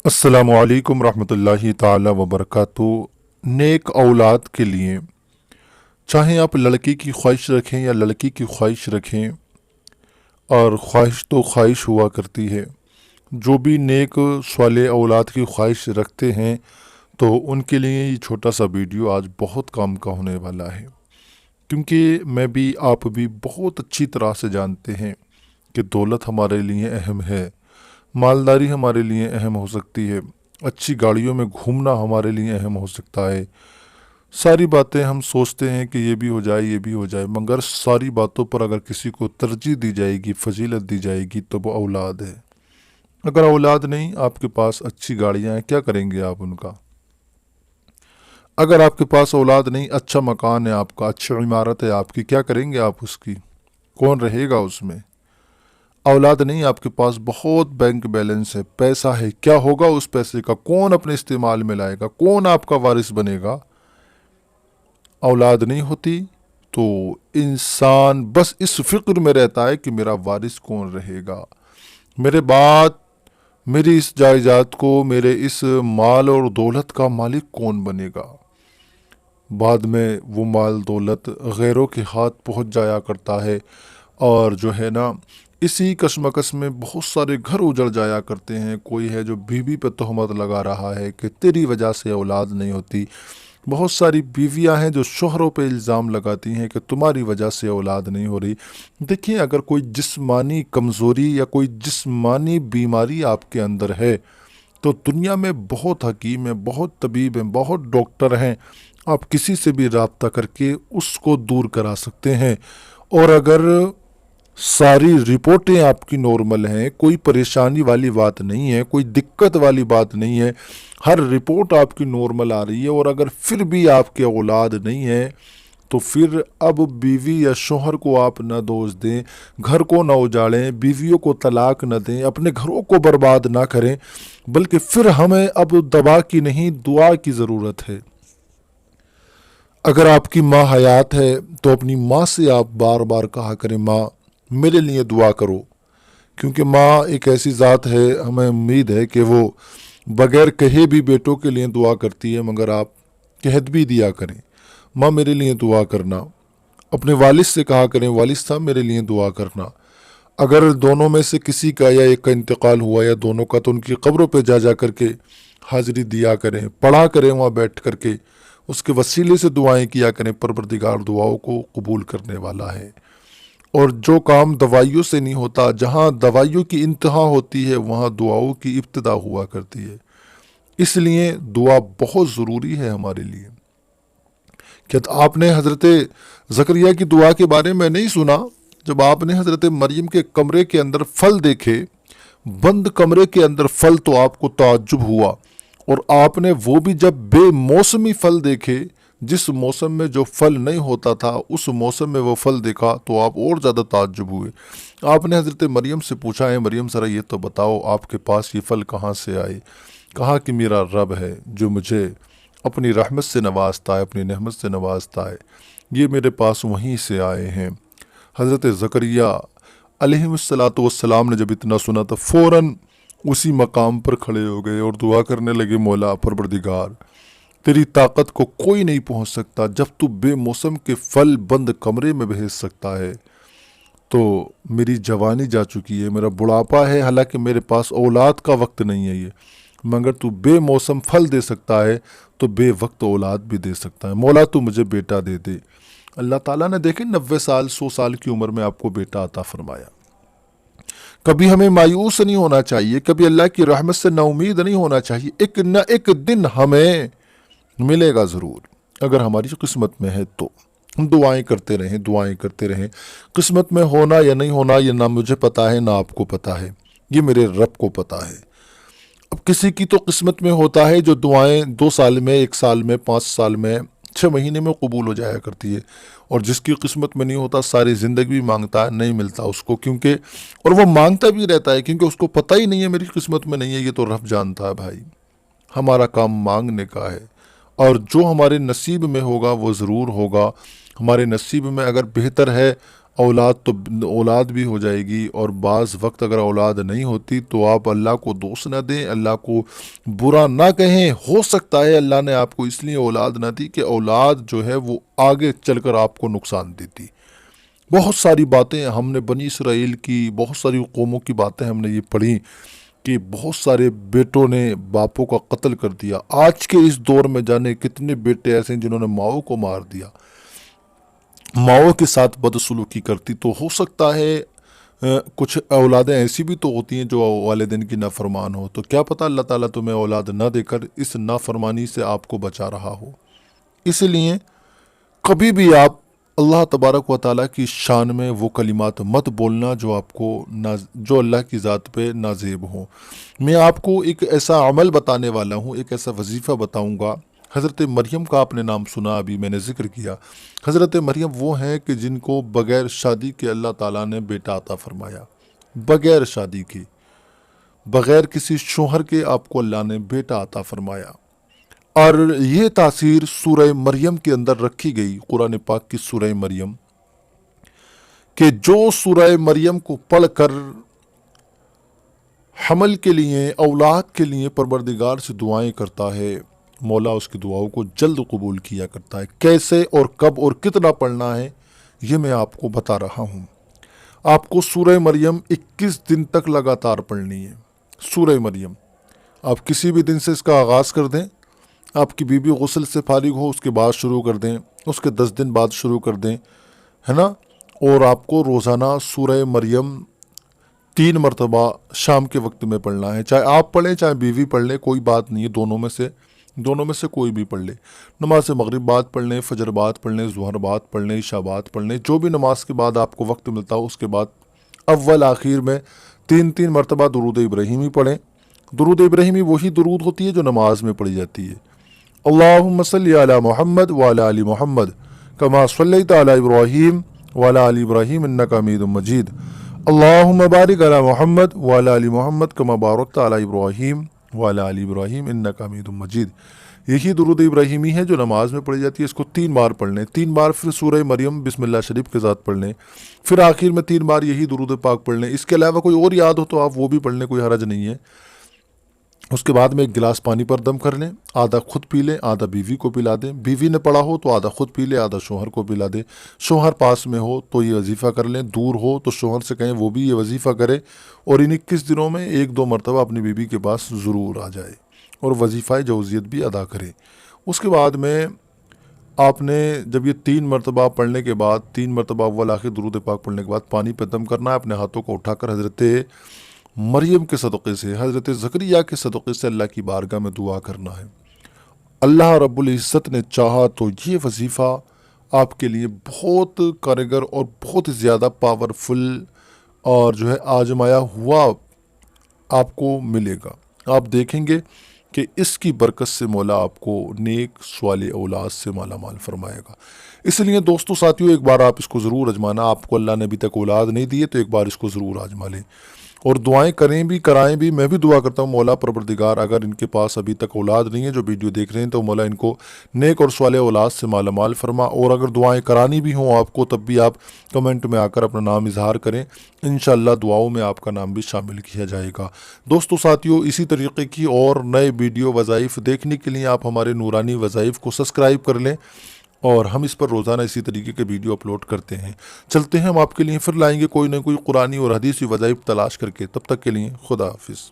अस्सलामु अलैकुम रहमतुल्लाहि ताला वबरकातुहू। नेक औलाद के लिए चाहे आप लड़के की ख्वाहिश रखें या लड़की की ख्वाहिश रखें, और ख्वाहिश तो ख्वाहिश हुआ करती है। जो भी नेक साले औलाद की ख्वाहिश रखते हैं तो उनके लिए ये छोटा सा वीडियो आज बहुत काम का होने वाला है, क्योंकि मैं भी आप भी बहुत अच्छी तरह से जानते हैं कि दौलत हमारे लिए अहम है, मालदारी हमारे लिए अहम हो सकती है, अच्छी गाड़ियों में घूमना हमारे लिए अहम हो सकता है। सारी बातें हम सोचते हैं कि ये भी हो जाए ये भी हो जाए, मगर सारी बातों पर अगर किसी को तरजीह दी जाएगी, फजीलत दी जाएगी, तो वो औलाद है। अगर औलाद नहीं, आपके पास अच्छी गाड़ियाँ हैं, क्या करेंगे आप उनका? अगर आपके पास औलाद नहीं, अच्छा मकान है आपका, अच्छी इमारत है आपकी, क्या करेंगे आप उसकी? कौन रहेगा उसमें? औलाद नहीं, आपके पास बहुत बैंक बैलेंस है, पैसा है, क्या होगा उस पैसे का? कौन अपने इस्तेमाल में लाएगा? कौन आपका वारिस बनेगा? औलाद नहीं होती तो इंसान बस इस फिक्र में रहता है कि मेरा वारिस कौन रहेगा, मेरे बाद मेरी इस जायदाद को, मेरे इस माल और दौलत का मालिक कौन बनेगा। बाद में वो माल दौलत गैरों के हाथ पहुंच जाया करता है, और जो है ना, इसी कशमकश में बहुत सारे घर उजड़ जाया करते हैं। कोई है जो बीवी पर तहमत लगा रहा है कि तेरी वजह से औलाद नहीं होती। बहुत सारी बीवियां हैं जो शोहरों पे इल्ज़ाम लगाती हैं कि तुम्हारी वजह से औलाद नहीं हो रही। देखिए, अगर कोई जिस्मानी कमज़ोरी या कोई जिस्मानी बीमारी आपके अंदर है तो दुनिया में बहुत हकीम हैं, बहुत तबीब हैं, बहुत डॉक्टर हैं, आप किसी से भी रब्ता करके उसको दूर करा सकते हैं। और अगर सारी रिपोर्टें आपकी नॉर्मल हैं, कोई परेशानी वाली बात नहीं है, कोई दिक्कत वाली बात नहीं है, हर रिपोर्ट आपकी नॉर्मल आ रही है, और अगर फिर भी आपके औलाद नहीं है, तो फिर अब बीवी या शोहर को आप न दोष दें, घर को न उजाड़ें, बीवियों को तलाक न दें, अपने घरों को बर्बाद ना करें, बल्कि फिर हमें अब दवा की नहीं, दुआ की ज़रूरत है। अगर आपकी माँ हयात है तो अपनी माँ से आप बार बार कहा करें, माँ मेरे लिए दुआ करो, क्योंकि माँ एक ऐसी ज़ात है, हमें उम्मीद है कि वो बग़ैर कहे भी बेटों के लिए दुआ करती है, मगर आप कह भी दिया करें, माँ मेरे लिए दुआ करना। अपने वालिद से कहा करें, वालिद साहब मेरे लिए दुआ करना। अगर दोनों में से किसी का या एक का इंतकाल हुआ या दोनों का, तो उनकी कब्रों पे जा करके हाज़िरी दिया करें, पढ़ा करें वहाँ बैठ करके, उसके वसीले से दुआएं किया करें। परवरदिगार दुआओं को कबूल करने वाला है। और जो काम दवाइयों से नहीं होता, जहाँ दवाइयों की इंतहा होती है वहाँ दुआओं की इब्तिदा हुआ करती है। इसलिए दुआ बहुत ज़रूरी है हमारे लिए। क्या आपने हज़रत ज़करिया की दुआ के बारे में नहीं सुना? जब आपने हज़रत मरियम के कमरे के अंदर फल देखे, बंद कमरे के अंदर फल, तो आपको ताज्जुब हुआ, और आपने वो भी जब बेमौसमी फल देखे, जिस मौसम में जो फल नहीं होता था उस मौसम में वो फल देखा, तो आप और ज़्यादा ताज्जुब हुए। आपने हज़रत मरियम से पूछा है, मरियम ज़रा ये तो बताओ आपके पास ये फल कहाँ से आए? कहा कि मेरा रब है जो मुझे अपनी रहमत से नवाजता है, अपनी रहमत से नवाजता है, ये मेरे पास वहीं से आए हैं। हज़रत ज़करिया अलैहिस्सलातु वस्सलाम ने जब इतना सुना तो फ़ौरन उसी मकाम पर खड़े हो गए और दुआ करने लगे, मौला परवरदिगार तेरी ताकत को कोई नहीं पहुंच सकता, जब तू बेमौसम के फल बंद कमरे में भेज सकता है तो मेरी जवानी जा चुकी है, मेरा बुढ़ापा है, हालांकि मेरे पास औलाद का वक्त नहीं है ये, मगर तू बेमौसम फल दे सकता है तो बेवक्त औलाद भी दे सकता है। मौला तू मुझे बेटा दे दे। अल्लाह ताला ने देखे 90 साल 100 साल की उम्र में आपको बेटा अता फरमाया। कभी हमें मायूस नहीं होना चाहिए, कभी अल्लाह की रहमत से नाउमीद नहीं होना चाहिए। एक न एक दिन हमें मिलेगा ज़रूर, अगर हमारी किस्मत में है तो। हम दुआएं करते रहें, दुआएं करते रहें। किस्मत में होना या नहीं होना ये ना मुझे पता है ना आपको पता है, ये मेरे रब को पता है। अब किसी की तो किस्मत में होता है जो दुआएं 2 साल में, 1 साल में, 5 साल में, 6 महीने में कबूल हो जाया करती है, और जिसकी किस्मत में नहीं होता सारी ज़िंदगी भी मांगता है, नहीं मिलता उसको, क्योंकि और वो मांगता भी रहता है क्योंकि उसको पता ही नहीं है मेरी किस्मत में नहीं है। ये तो रब जानता है भाई, हमारा काम मांगने का है, और जो हमारे नसीब में होगा वो ज़रूर होगा। हमारे नसीब में अगर बेहतर है, اولاد بھی ہو جائے گی، اور بعض وقت اگر اولاد نہیں ہوتی تو آپ اللہ کو دوست نہ دیں، اللہ کو برا نہ کہیں۔ ہو سکتا ہے اللہ نے آپ کو اس لیے اولاد نہ دی کہ اولاد جو ہے وہ آگے چل کر آپ کو نقصان دیتی۔ بہت ساری باتیں ہم نے بنی اسرائیل کی، بہت ساری قوموں کی باتیں ہم نے یہ پڑھی کہ بہت سارے بیٹوں نے باپوں کا قتل کر دیا۔ آج کے اس دور میں جانے کتنے بیٹے ایسے ہیں جنہوں نے ماؤں کو مار دیا، ماؤں کے ساتھ بدسلوکی کرتی۔ تو ہو سکتا ہے کچھ اولادیں ایسی بھی تو ہوتی ہیں جو والدین کی نافرمان ہو، تو کیا پتہ اللہ تعالیٰ تمہیں اولاد نہ دے کر اس نافرمانی سے آپ کو بچا رہا ہو۔ اس لیے کبھی بھی آپ اللہ تبارک و تعالیٰ کی شان میں وہ کلمات مت بولنا جو اللہ کی ذات پہ نازیب ہوں۔ میں آپ کو ایک ایسا عمل بتانے والا ہوں، ایک ایسا وظیفہ بتاؤں گا۔ حضرت مریم کا آپ نے نام سنا، ابھی میں نے ذکر کیا۔ حضرت مریم وہ ہیں کہ جن کو بغیر شادی کے اللہ تعالیٰ نے بیٹا عطا فرمایا، بغیر شادی کے، بغیر کسی شوہر کے آپ کو اللہ نے بیٹا عطا فرمایا۔ اور یہ تاثیر سورہ مریم کے اندر رکھی گئی، قرآن پاک کی سورہ مریم، کہ جو سورہ مریم کو پڑھ کر حمل کے لیے، اولاد کے لیے پروردگار سے دعائیں کرتا ہے، مولا اس کی دعاؤں کو جلد قبول کیا کرتا ہے۔ کیسے اور کب اور کتنا پڑھنا ہے یہ میں آپ کو بتا رہا ہوں۔ آپ کو سورہ مریم 21 دن تک لگاتار پڑھنی ہے۔ سورہ مریم آپ کسی بھی دن سے اس کا آغاز کر دیں، آپ کی بیوی غسل سے فارغ ہو اس کے بعد شروع کر دیں، اس کے 10 دن بعد شروع کر دیں، ہے نا۔ اور آپ کو روزانہ سورہ مریم 3 مرتبہ شام کے وقت میں پڑھنا ہے، چاہے آپ پڑھیں چاہے بیوی پڑھ لے، کوئی بات نہیں ہے، دونوں میں سے کوئی بھی پڑھ لے۔ نماز مغرب بعد پڑھ لیں، فجر بعد پڑھ لیں، ظہر بعد پڑھ لیں، عشاء بعد پڑھ لیں، جو بھی نماز کے بعد آپ کو وقت ملتا ہو اس کے بعد اول آخر میں 3 مرتبہ درود ابراہیمی پڑھیں۔ درود ابراہیمی وہی درود ہوتی ہے جو نماز میں پڑھی جاتی ہے۔ اللہم صلی علی محمد وعلی آل محمد کما صلیت علی ابراہیم وعلی آل ابراہیم انک حمید مجید۔ اللہم بارک علی محمد وعلی آل محمد کما بارکت علی ابراہیم وعلی آل ابراہیم انک حمید مجید۔ یہی درود ابراہیمی ہے جو نماز میں پڑھی جاتی ہے، اس کو 3 بار پڑھ لیں، 3 بار پھر سورہ مریم بسم اللہ شریف کے ساتھ پڑھ لیں، پھر آخر میں 3 بار یہی درود پاک پڑھ لیں۔ اس کے علاوہ کوئی اور یاد ہو تو آپ وہ بھی پڑھ لیں، کوئی حرج نہیں ہے۔ اس کے بعد میں 1 گلاس پانی پر دم کر لیں، آدھا خود پی لیں، آدھا بیوی کو پلا دیں۔ بیوی نے پڑھا ہو تو آدھا خود پی لیں، آدھا شوہر کو پلا دیں۔ شوہر پاس میں ہو تو یہ وظیفہ کر لیں، دور ہو تو شوہر سے کہیں وہ بھی یہ وظیفہ کرے، اور ان 21 دنوں میں 1-2 مرتبہ اپنی بیوی کے پاس ضرور آ جائے اور وظیفہ جوزیت بھی ادا کرے۔ اس کے بعد میں آپ نے جب یہ 3 مرتبہ پڑھنے کے بعد، 3 مرتبہ اول آخر درود پاک پڑھنے کے بعد پانی پہ دم کرنا ہے، اپنے ہاتھوں کو اٹھا کر حضرت مریم کے صدقے سے، حضرت زکریا کے صدقے سے اللہ کی بارگاہ میں دعا کرنا ہے۔ اللہ رب العزت نے چاہا تو یہ وظیفہ آپ کے لیے بہت کارگر اور بہت زیادہ پاورفل اور جو ہے آزمایا ہوا آپ کو ملے گا۔ آپ دیکھیں گے کہ اس کی برکت سے مولا آپ کو نیک صالح اولاد سے مالا مال فرمائے گا۔ اس لیے دوستو ساتھیوں، ایک بار آپ اس کو ضرور آزمانا۔ آپ کو اللہ نے ابھی تک اولاد نہیں دی ہے تو ایک بار اس کو ضرور آزما لیں، اور دعائیں کریں بھی، کرائیں بھی۔ میں بھی دعا کرتا ہوں مولا پروردگار اگر ان کے پاس ابھی تک اولاد نہیں ہے جو ویڈیو دیکھ رہے ہیں تو مولا ان کو نیک اور صالح اولاد سے مالا مال فرما، اور اگر دعائیں کرانی بھی ہوں آپ کو تب بھی آپ کمنٹ میں آ کر اپنا نام اظہار کریں، انشاءاللہ دعاؤں میں آپ کا نام بھی شامل کیا جائے گا۔ دوستو ساتھیوں، اسی طریقے کی اور نئے ویڈیو وظائف دیکھنے کے لیے آپ ہمارے نورانی وظائف کو سبسکرائب کر لیں، اور ہم اس پر روزانہ اسی طریقے کے ویڈیو اپلوڈ کرتے ہیں۔ چلتے ہیں، ہم آپ کے لیے پھر لائیں گے کوئی نہ کوئی قرآنی اور حدیثی وظائف تلاش کر کے۔ تب تک کے لیے خدا حافظ۔